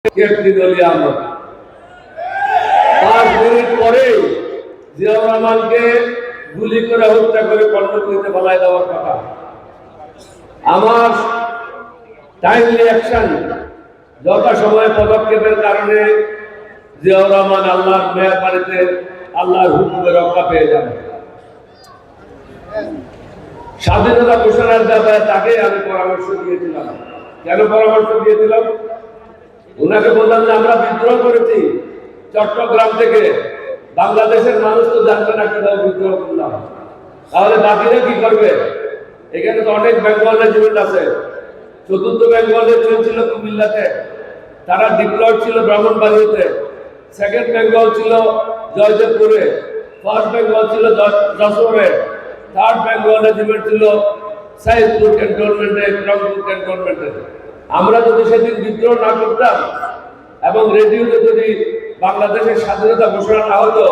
একটি দলীয় আমরা 5 মিনিট পরে জিয়াউর রহমানকে গুলি করে হত্যা করে কর্ণফুলীতে ফেলায় দেওয়ার কথা। আমার টাইমলি অ্যাকশন যথাসময়ে পদক্ষেপের কারণে জিয়াউর রহমান আল্লাহর মেহরবানিতে আল্লাহর হুকুমে রক্ষা পেয়ে যান। স্বাধীনতা ঘোষণার ব্যাপারে তাকে আমি পরামর্শ দিয়েছিলাম। কেন পরামর্শ দিয়েছিলাম? ওনাকে বললাম যে আমরা বিদ্রোহ করেছি চট্টগ্রাম থেকে, বাংলাদেশের মানুষ তো জানবে না কিভাবে বিদ্রোহ করলাম, তাহলে বাকিরা কি করবে? এখানে তো অনেক বেঙ্গল রেজিমেন্ট আছে। ৪র্থ বেঙ্গলে চলছিল কুমিল্লাতে, তারা ডিপ্লয়েড ছিল ব্রাহ্মণবাড়িয়াতে, 2nd বেঙ্গল ছিল জয়দেবপুরে, 1st বেঙ্গল ছিল যশোরে, 3rd বেঙ্গল রেজিমেন্ট ছিল সাইদপুর ক্যান্টনমেন্টে, রংপুর ক্যান্টনমেন্টে। আমরা যদি সেদিন বিদ্রোহ না করতাম এবং রেডিওতে যদি বাংলাদেশের স্বাধীনতা ঘোষণা না হতো,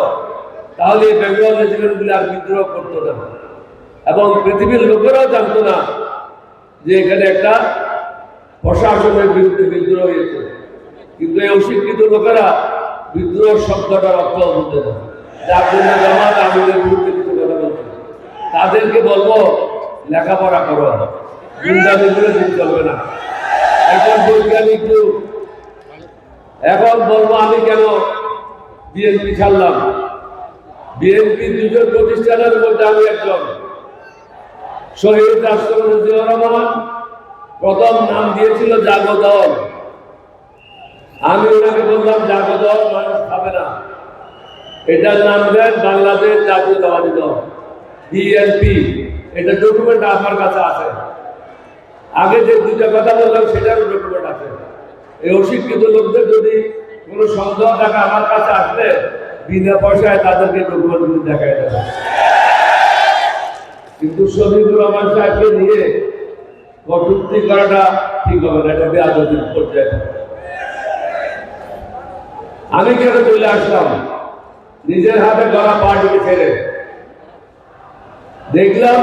তাহলে এই বেঙ্গল রেজিমেন্টগুলি আর বিদ্রোহ করতো না এবং পৃথিবীর লোকেরাও জানতো না যে এখানে একটা প্রশাসনের বিরুদ্ধে বিদ্রোহ হয়েছে। কিন্তু এই অশিক্ষিত লোকেরা বিদ্রোহ শব্দটার অর্থ বুঝতে না, যার জন্য জামাত আমিরের বিরুদ্ধে কিছু কথা বলছে। তাদেরকে বলবো লেখাপড়া করো, গুন্ডামি করে দিন চলবে না। এখন বৈজ্ঞানিক যুগ, এখন বলবো আমি কেন বিএনপি ছাড়লাম। বিএনপি 2জন প্রতিষ্ঠানের মধ্যে আমি একজন। শহীদ রাষ্ট্রপতি জিয়াউর রহমান প্রথম নাম দিয়েছিল জাগো দল। আমি ওনাকে বললাম জাগো দল মানুষ খাবে না, এটার নাম দেন বাংলাদেশ জাতীয়তাবাদী দল, বিএনপি। এটা ডকুমেন্ট আমার কাছে আছে। আগে যে 2টা কথা বললাম সেটারও ডকুমেন্ট আছে। এই অশিক্ষিত লোকদের যদি কোনো সন্দেহ থাকে আমার কাছে আসলে বিনা পয়সায় তাদেরকে ডকুমেন্টগুলি দেখাই দেবে। কিন্তু শহীদুর রহমান সাহেবকে নিয়ে কটূক্তি করাটা ঠিক হবে না, এটা বেয়াদবির পর্যায়ে। আমি কেন চলে আসলাম নিজের হাতে গড়া পার্টিকে ছেড়ে? দেখলাম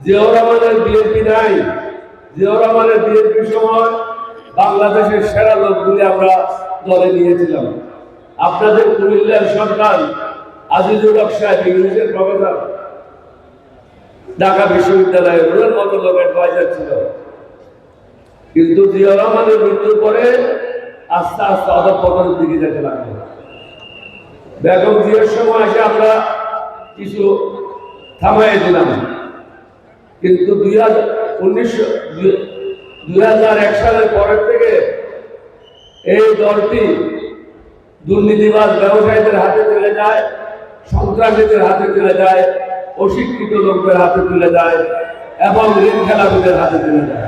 জিয়াউর রহমানের বিএনপি নাই। জিয়াউর রহমানের বিএনপির সময় বাংলাদেশের সেরা লোকগুলি আমরা দলে নিয়েছিলাম। আপনাদের কুমিল্লার সন্তান আজিজুল হক সাহেব ইংলিশের প্রফেসর, ঢাকা বিশ্ববিদ্যালয়ের ওনার মতো লোক অ্যাডভাইজার ছিল। কিন্তু জিয়াউর রহমানের মৃত্যুর পরে আস্তে আস্তে অধঃপতনের দিকে যেতে লাগলো। বেগম জিয়ার সময় এসে আমরা কিছু থামাই দিলাম, কিন্তু 2001 সালের পরের থেকে এই দলটি দুর্নীতিবাজ ব্যবসায়ীদের হাতে চলে যায়, সন্ত্রাসীদের হাতে চলে যায়, অশিক্ষিত লোকদের হাতে চলে যায় এবং ঋণ খেলাপিদের হাতে চলে যায়।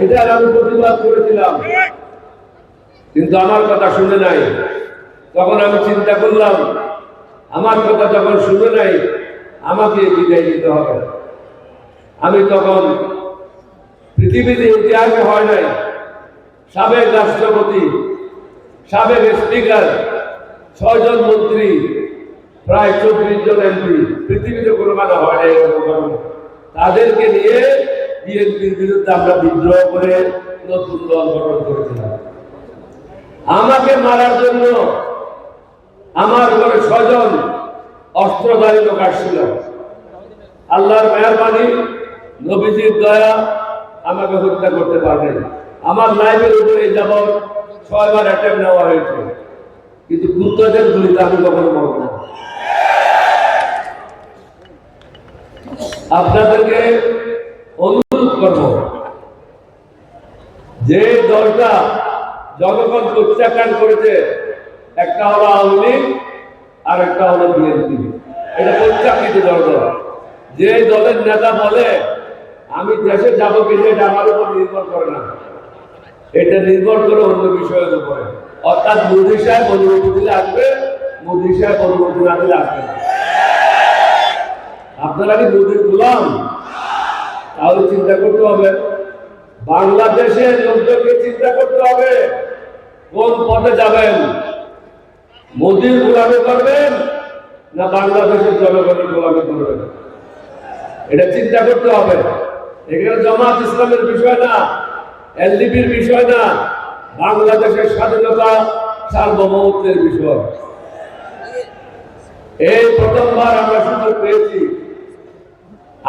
এটার আমি প্রতিবাদ করেছিলাম, কিন্তু আমার কথা শুনে নাই। তখন আমি চিন্তা করলাম আমার কথা যখন শুনে নাই আমাকে বিদায় দিতে হবে। আমি তখন পৃথিবীতে ইতিহাসে হয় নাই, সাবেক রাষ্ট্রপতি, সাবেক স্পিকার, 6 জন মন্ত্রী, প্রায় 24 জন এমপি, পৃথিবীতে কোনো মানে হয় নাই। তাদেরকে নিয়ে বিএনপির বিরুদ্ধে আমরা বিদ্রোহ করে নতুন দল গঠন করেছিলাম। আমাকে মারার জন্য আমার ঘরে 6 জন অস্ত্রধারী লোক আসছিল। আল্লাহর মেহরবানি, নবীজির দয়া, আমাকে হত্যা করতে পারবেন। আমার লাইফের উপরে যাবৎ 6 বার অ্যাটেম্প নেওয়া হয়েছে, কিন্তু কুত্তাদের গুলিতে আমি কখনো মরব না। আপনাদেরকে অনুরোধ করব, যে দলটা জনগণ প্রত্যাখ্যান করেছে, একটা হলো আওয়ামী লীগ আর একটা হলো বিএনপি। এটা প্রত্যাখ্যাত দল। যে দলের নেতা বলে আমি দেশে যাবো কিনা, এটা আমার উপর নির্ভর করে না, এটা নির্ভর করে অন্য বিষয়ের উপরে। অর্থাৎ মোদী সাহেব অনুমতি দিলে আসবে, মোদী সাহেব অনুমতি না দিলে আসবে না। আপনারা কি মোদীর গোলাম? তাহলে চিন্তা করতে হবে, বাংলাদেশের লোকজনকে চিন্তা করতে হবে কোন পথে যাবেন। মোদীর গোলামি করবেন না বাংলাদেশের জনগণের গোলামি করবেন, এটা চিন্তা করতে হবে। এখানে জামাত ইসলামের বিষয় না, এলডিপির বিষয় না, বাংলাদেশের স্বাধীনতা সার্বভৌমত্বের বিষয়। এই প্রথমবার আমরা সুযোগ পেয়েছি।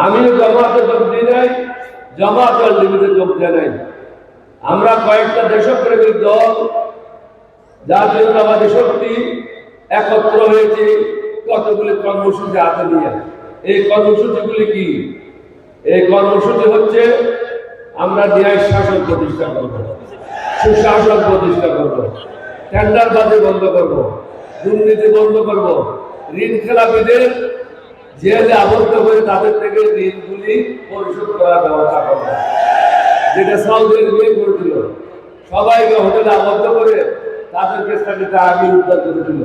আমিও জামাতে যোগ দিই নাই, জামাত আল-লিমিতে যোগ দেয় নাই। আমরা কয়েকটা দেশপ্রেমিক দল, জাতীয়তাবাদী শক্তি একত্র হয়েছি কতগুলি কর্মসূচি হাতে নিয়ে। এই কর্মসূচিগুলি কি? এই কর্মসূচি হচ্ছে আমরা ন্যায় শাসন প্রতিষ্ঠা করব, সুশাসন প্রতিষ্ঠা করব, টেন্ডারবাজি বন্ধ করব, দুর্নীতি বন্ধ করব, ঋণ খেলাপিদের জেলে আবদ্ধ করে তাদের থেকে ঋণগুলি পরিশোধ করার ব্যবস্থা করব। যেটা সৌদি আরবে করেছিল, সবাইকে হোটেলে আবদ্ধ করে তাদেরকে আগে উদ্ধার করেছিল।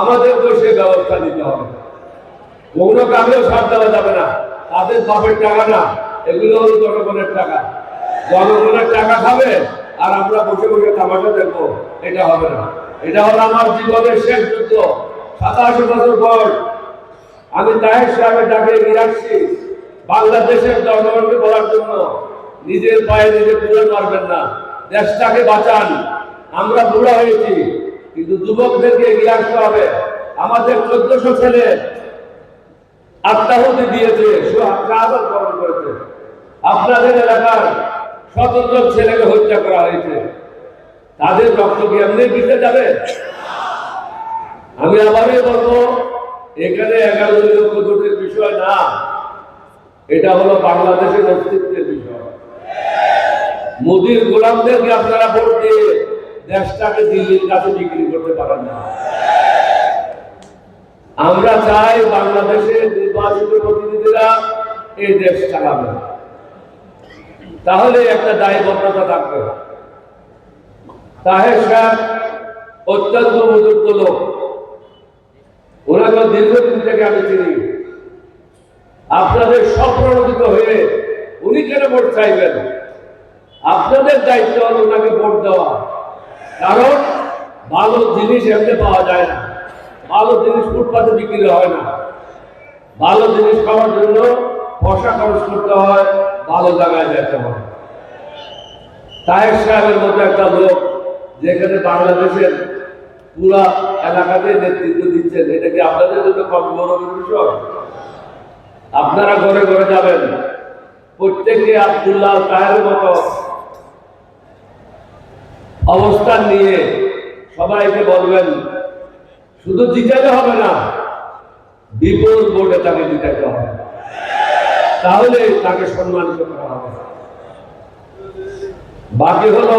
আমাদেরকেও সে ব্যবস্থা নিতে হবে। কোনো কাজেও ছাড় দেওয়া যাবে না। তাদের বাপের টাকা না, এগুলো হলো জনগণের টাকা। জনগণের টাকা খাবে আর আমরা বসে বসে তামাশা দেখবো, এটা হবে না। এটা হলো আমার জীবনের শেষ যুদ্ধ। 87 বছর পর আমি তাহের সাহেবের ডাকে এগিয়ে আসছি বাংলাদেশের জনগণকে বলার জন্য, নিজের পায়ে নিজে তুলে মারবেন না, দেশটাকে বাঁচান। আমরা বুড়া হয়েছি, কিন্তু যুবকদেরকে এগিয়ে আসতে হবে। আমাদের 1400 ছেলে আত্মাহুতি দিয়েছে, শাহাদাত বরণ করেছে। আপনাদের এলাকার 17 ছেলেকে হত্যা করা হয়েছে। তাদের রক্ত কি এমনি দিতে যাবে? আমি আবারই বলবো, এখানে 11 লক্ষ ভোটের বিষয় না, এটা হলো বাংলাদেশের অস্তিত্বের বিষয়। মোদির গোলামদেরকে আপনারা ভোট দিয়ে দেশটাকে দিল্লির কাছে বিক্রি করতে পারেন না। আমরা চাই বাংলাদেশের নির্বাচিত প্রতিনিধিরা এই দেশ চালাবে, তাহলে একটা দায়বদ্ধতা থাকবে। তাহের সাহেব অত্যন্ত বুজুর্গ লোক, ওনাকে দীর্ঘদিন থেকে আমি চিনি। আপনাদের স্বপ্রণোদিত হয়ে উনি কেন ভোট চাইবেন? আপনাদের দায়িত্ব হল ওনাকে ভোট দেওয়া, কারণ ভালো জিনিস এমনি পাওয়া যায় না, ভালো জিনিস ফুটপাতে বিক্রি হয় না। ভালো জিনিস খাওয়ার জন্য পয়সা খরচ করতে হয়, ভালো জায়গায় যেতে হয়। তাহের সাহেবের মতো একটা লোক যেখানে বাংলাদেশের পুরা এলাকাতে নেতৃত্ব দিচ্ছেন, এটা কি আপনাদের জন্য কম গৌরবের বিষয়? আপনারা ঘরে ঘরে যাবেন, প্রত্যেকে আব্দুল্লাহ তাহের মতো অবস্থান নিয়ে সবাইকে বলবেন, শুধু জিতাতে হবে না, বিপুল ভোটে তাকে জিতাতে হবে, তাহলে তাকে সম্মানিত করা হবে। বাকি হলো